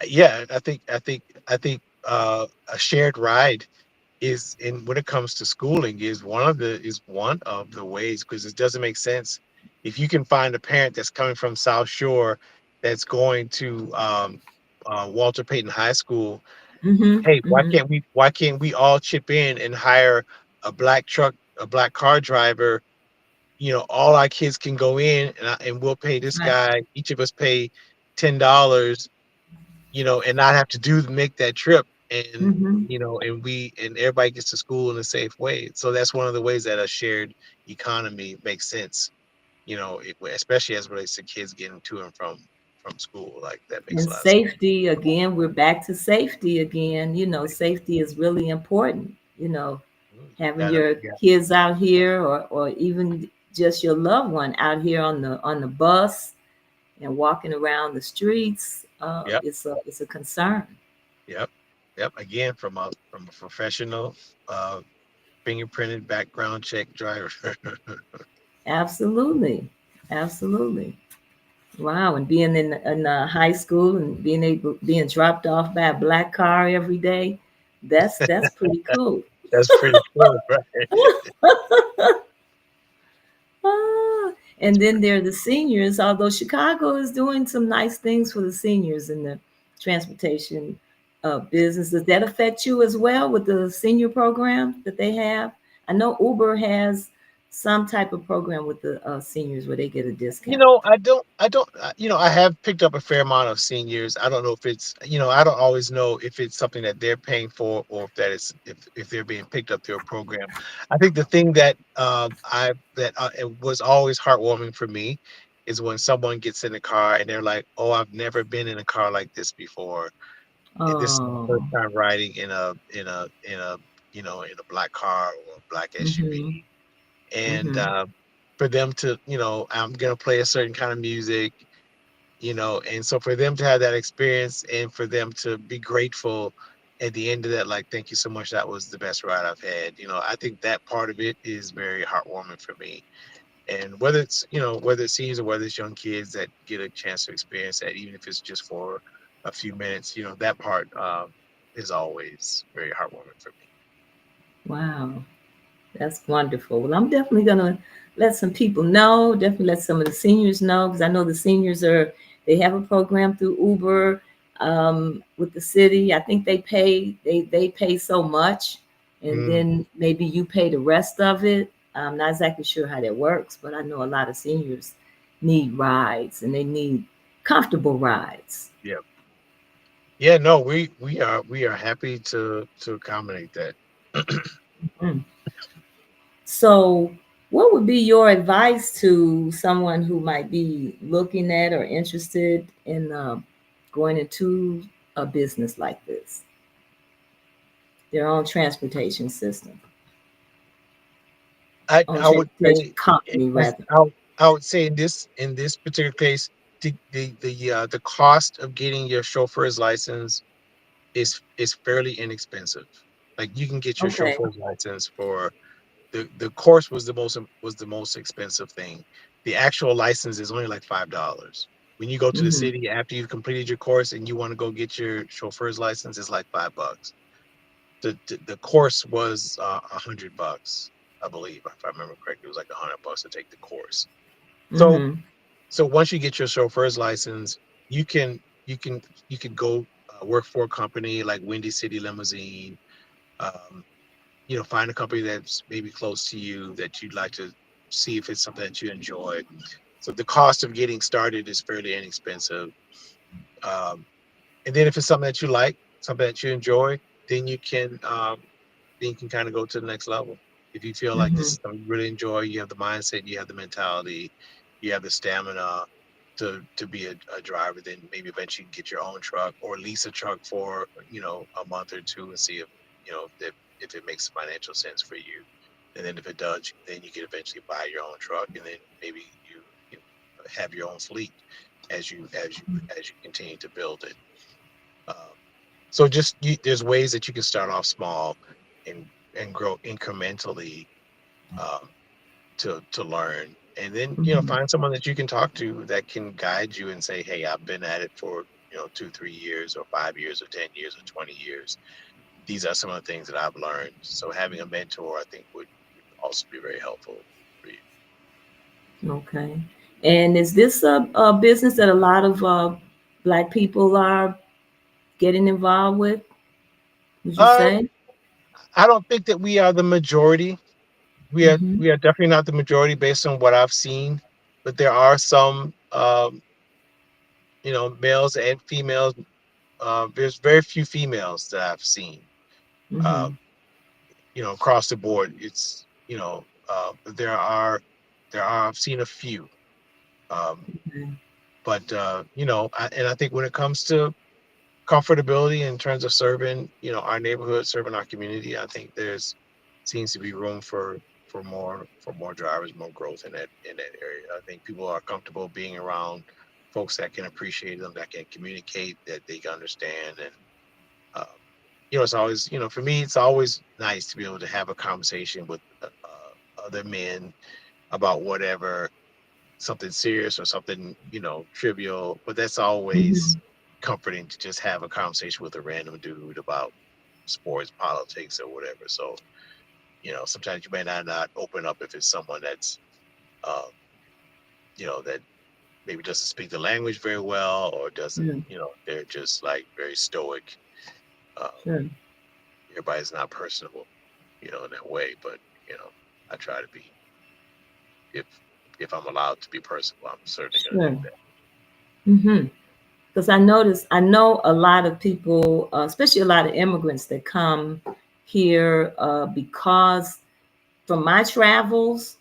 Yeah, I think a shared ride is in when it comes to schooling is one of the ways, because it doesn't make sense if you can find a parent that's coming from South Shore that's going to Walter Payton High School. Hmm. Hey, Hmm. why can't we all chip in and hire a black car driver? All our kids can go in, and we'll pay That's this right. guy. Each of us pay $10, and not have to do make that trip, and Hmm. and everybody gets to school in a safe way. So that's one of the ways that a shared economy makes sense. Especially as it relates to kids getting to and from school. Like that makes And a lot of sense. safety again, we're back to safety again. Safety is really important. Having your Yeah, kids out here or even just your loved one out here on the bus and walking around the streets, yep, it's a concern. yep, yep. Again, from a professional, uh, fingerprinted background check driver. Absolutely, absolutely. Wow, and being in high school and being dropped off by a black car every day, that's pretty cool. That's pretty cool, right? Ah, That's and then pretty. there are the seniors, although Chicago is doing some nice things for the seniors in the transportation business. Does that affect you as well with the senior program that they have? I know Uber has some type of program with the seniors where they get a discount. I have picked up a fair amount of seniors. I don't know if I don't always know if it's something that they're paying for, or if that is, if they're being picked up through a program. I think the thing that it was always heartwarming for me is when someone gets in a car and they're like, "Oh, I've never been in a car like this before. This is my first Oh, time riding in a black car or a black SUV." mm-hmm, And mm-hmm. for them to, I'm gonna play a certain kind of music, and so for them to have that experience and for them to be grateful at the end of that, like, thank you so much, that was the best ride I've had. I think that part of it is very heartwarming for me. And whether it's seniors or whether it's young kids that get a chance to experience that, even if it's just for a few minutes, that part is always very heartwarming for me. Wow. That's wonderful. Well, I'm definitely gonna let some people know. Definitely let some of the seniors know because I know the seniors they have a program through Uber with the city. I think they pay so much, and Mm, then maybe you pay the rest of it. I'm not exactly sure how that works, but I know a lot of seniors need rides and they need comfortable rides. yeah, yeah. No, we are happy to accommodate that. Mm. So, what would be your advice to someone who might be looking at or interested in going into a business like this, their own transportation system, I own I would transportation say company, as rather? I would say in this particular case, the cost of getting your chauffeur's license is fairly inexpensive. Like, you can get your Okay. chauffeur's license for the course was the most expensive thing. The actual license is only like $5. When you go to the Mm-hmm. city after you've completed your course and you want to go get your chauffeur's license, it's like $5. The course was $100, I believe, if I remember correctly. It was like $100 to take the course. So Mm-hmm. so once you get your chauffeur's license, you can you can you could go work for a company like Windy City Limousine. Um, find a company that's maybe close to you that you'd like to see if it's something that you enjoy. So the cost of getting started is fairly inexpensive. Um, and then if it's something that you like, something that you enjoy, then you can kind of go to the next level. If you feel like this Mm-hmm. is something you really enjoy, you have the mindset, you have the mentality, you have the stamina to be a driver, then maybe eventually get your own truck or lease a truck for a month or two and see if it makes financial sense for you. And then if it does, then you can eventually buy your own truck, and then maybe you have your own fleet as you continue to build it. Um, so there's ways that you can start off small and grow incrementally, um, to learn, and then Mm-hmm. find someone that you can talk to that can guide you and say, "Hey, I've been at it for 2, 3 years, or 5 years, or 10 years, or 20 years. These are some of the things that I've learned." So having a mentor, I think, would also be very helpful for you. Okay. And is this a business that a lot of Black people are getting involved with? Would you Uh, say? I don't think that we are the majority. We are Mm-hmm. we are definitely not the majority based on what I've seen, but there are some males and females. There's very few females that I've seen. Mm-hmm. Um, across the board. It's but there are I've seen a few. Um, Okay. but I think when it comes to comfortability in terms of serving, our neighborhood, serving our community, I think there's seems to be room for more drivers, more growth in that area. I think people are comfortable being around folks that can appreciate them, that can communicate, that they can understand. And uh, it's always, for me, it's always nice to be able to have a conversation with other men about whatever, something serious or something, trivial, but that's always Mm-hmm. comforting to just have a conversation with a random dude about sports, politics, or whatever. So, sometimes you may not open up if it's someone that's, um, that maybe doesn't speak the language very well, or doesn't, Yeah, they're just like very stoic. Um, sure. everybody's not personable, in that way. But you know, I try to be, if I'm allowed to be personable, I'm certainly going to do Sure. that. Mm-hmm. Because I know a lot of people, especially a lot of immigrants that come here because from my travels,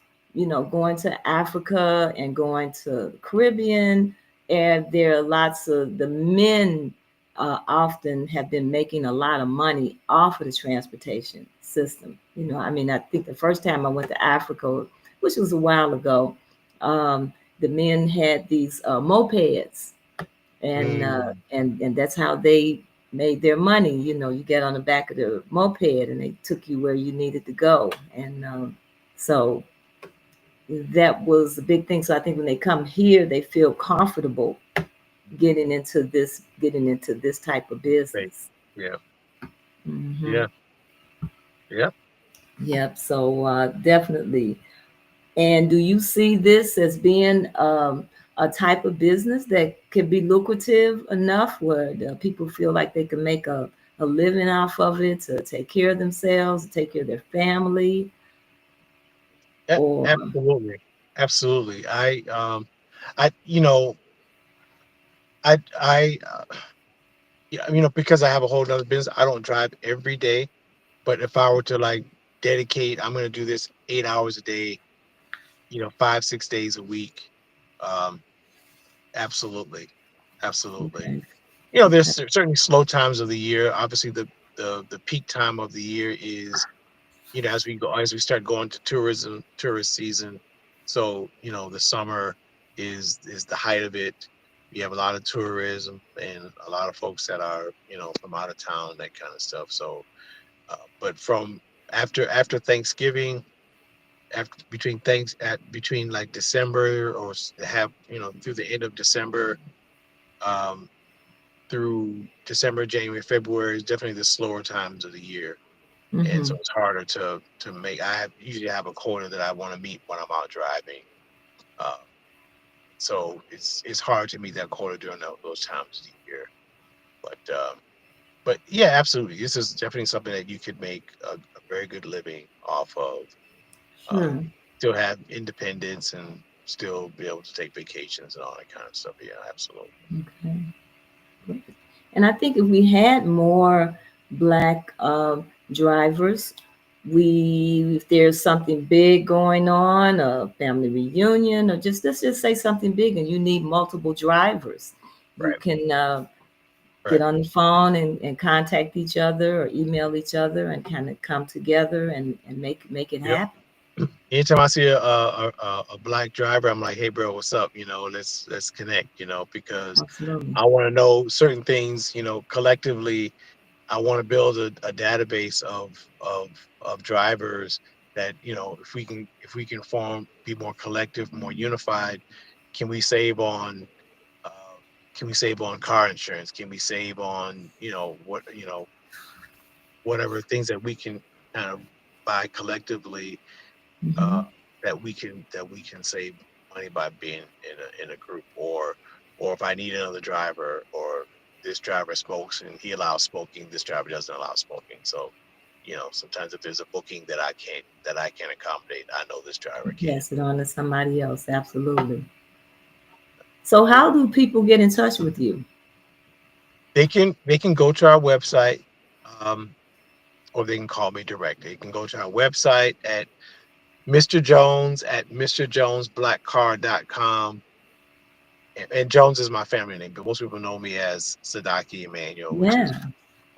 going to Africa and going to the Caribbean, and there are lots of the men often have been making a lot of money off of the transportation system. I mean, I think the first time I went to Africa, which was a while ago. The men had these mopeds, Mm, and that's how they made their money. You get on the back of the moped, and they took you where you needed to go, and so that was a big thing. So I think when they come here, they feel comfortable getting into this type of right. business. Yeah. Hmm. Yeah. Yeah. Yep. So definitely. And do you see this as being a type of business that can be lucrative enough where the people feel like they can make a living off of it to take care of themselves, to take care of their family, or Absolutely. Absolutely. I, you know, yeah, because I have a whole nother business, I don't drive every day. But if I were to like dedicate, I'm going to do this 8 hours a day, 5, 6 days a week. Um, absolutely. Absolutely. okay, There's okay. certainly slow times of the year. Obviously, the peak time of the year is, as we start going to tourist season. So, the summer is the height of it. You have a lot of tourism and a lot of folks that are, from out of town, that kind of stuff. So, but from after Thanksgiving, between like December, or have, through the end of December, um, through December, January, February is definitely the slower times of the year, and Mm-hmm. so it's harder to make. Usually have a quota that I want to meet when I'm out driving, uh, so it's hard to meet that quota during those times of the year. But yeah, absolutely, this is definitely something that you could make a very good living off of. Um, Sure. Still have independence and still be able to take vacations and all that kind of stuff. Yeah, absolutely. Okay. And I think if we had more black drivers, if there's something big going on, a family reunion, or just let's just say something big, and you need multiple drivers, you Right, can get right. on the phone and contact each other or email each other and kind of come together and make it Yep. happen. Anytime I see a black driver, I'm like, hey, bro, what's up? Let's connect. Because Absolutely. I want to know certain things. Collectively, I want to build a database of drivers that, if we can be more collective, more unified. Can we save on uh, can we save on car insurance? Can we save on, whatever things that we can kind of buy collectively, uh, Hmm. that we can save money by being in a group, or if I need another driver, or this driver smokes and he allows smoking, this driver doesn't allow smoking. So, sometimes if there's a booking that I can't accommodate, I know this driver can. Pass it on to somebody else. Absolutely. So, how do people get in touch with you? They can go to our website, um, or they can call me direct. They can go to our website at Mr. Jones at mrjonesblackcar.com. And Jones is my family name, but most people know me as Sadaki Emmanuel, which is Yeah.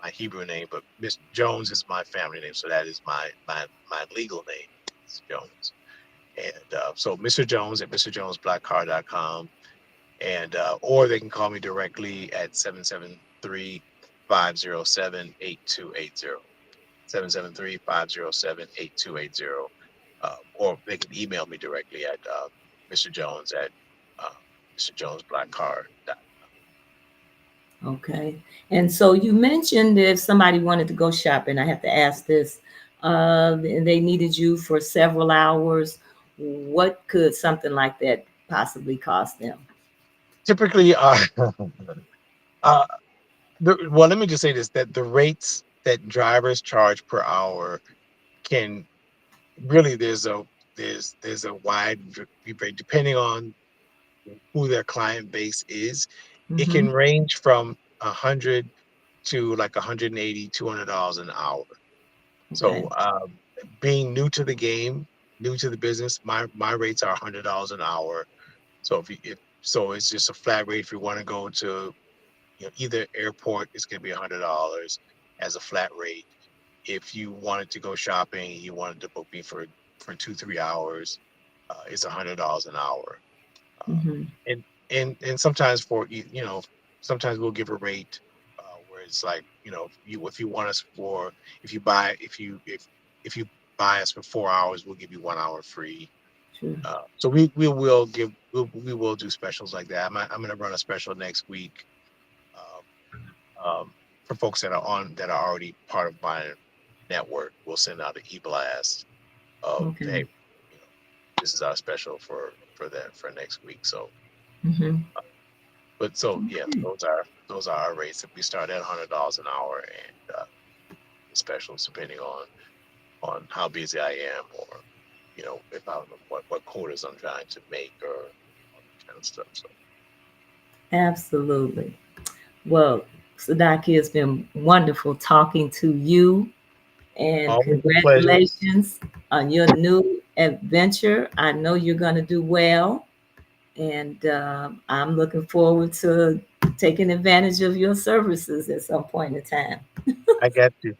my Hebrew name. But Miss Jones is my family name, so that is my legal name, is Jones. And so Mr. Jones at mrjonesblackcar.com, and or they can call me directly at 773-507-8280. 773-507-8280. Or they can email me directly at Mr. Jones at uh, mrjonesblackcar. Okay. And so you mentioned if somebody wanted to go shopping, I have to ask this, and they needed you for several hours. What could something like that possibly cost them? Typically, uh, well, let me just say this: that the rates that drivers charge per hour can really there's a wide rate depending on who their client base is. It Mm-hmm. can range from 100 to like 180, $200 an hour. Okay. So, being new to the game, new to the business, my rates are $100 an hour. So so it's just a flat rate. If you want to go to, either airport, it's going to be $100 as a flat rate. If you wanted to go shopping, you wanted to book me for 2, 3 hours, is $100 an hour. Uh, Mm-hmm. and sometimes sometimes we'll give a rate where it's like, if you want us for, if you buy if you buy us for 4 hours, we'll give you 1 hour free. Sure. So we will do specials like that. I'm going to run a special next week, um, for folks that are already part of my network. We'll send out an e-blast of, hey, Okay. you know, this is our special for next week. So, Mm-hmm. but so yeah, Okay. those are our rates. If we start at $100 an hour, and the specials depending on how busy I am, or if I what quotas I'm trying to make, or all that kind of stuff. So Absolutely. Well, Sadaki, it's been wonderful talking to you, and always a pleasure. congratulations on your new adventure. I know you're going to do well, and I'm looking forward to taking advantage of your services at some point in time. I got you.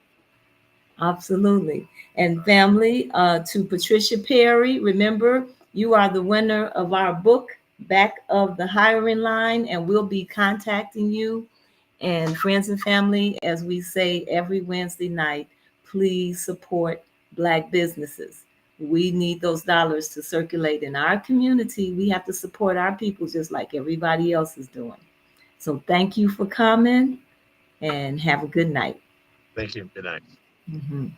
Absolutely. And family, to Patricia Perry, remember, you are the winner of our book, Back of the Hiring Line, and we'll be contacting you. And friends and family, as we say every Wednesday night, please support Black businesses. We need those dollars to circulate in our community. We have to support our people just like everybody else is doing. So thank you for coming, and have a good night. Thank you. Good night. Mhm.